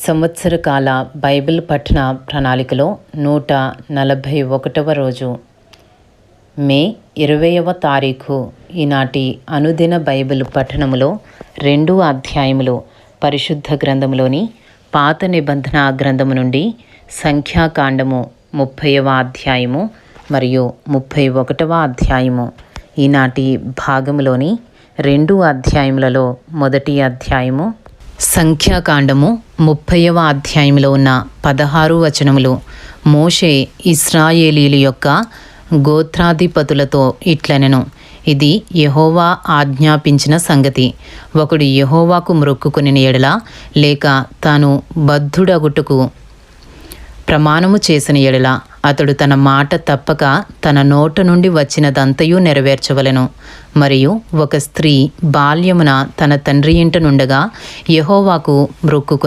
సంవత్సర కాల బైబిల్ పఠన ప్రణాళికలో 141వ రోజు మే 20వ తారీఖు. ఈనాటి అనుదిన బైబిల్ పఠనములో 2 అధ్యాయములు పరిశుద్ధ గ్రంథములోని పాత నిబంధన గ్రంథము నుండి సంఖ్యాకాండము 30వ అధ్యాయము మరియు 31వ అధ్యాయము. ఈనాటి భాగములోని 2 అధ్యాయములలో మొదటి అధ్యాయము సంఖ్యాకాండము 30వ అధ్యాయంలో ఉన్న 16 వచనములు. మోషే ఇశ్రాయేలీయుల యొక్క గోత్రాధిపతులతో ఇట్లనెను, ఇది యెహోవా ఆజ్ఞాపించిన సంగతి. ఒకడు యెహోవాకు మ్రొక్కుకొనిన ఎడల, లేక తాను బద్ధుడగుటకు ప్రమాణము చేసిన ఎడల, అతడు తన మాట తప్పక తన నోట నుండి వచ్చినదంతయు నెరవేర్చవలెను. మరియు ఒక స్త్రీ బాల్యమున తన తండ్రి ఇంట నుండగా యెహోవాకు మ్రొక్కుకొని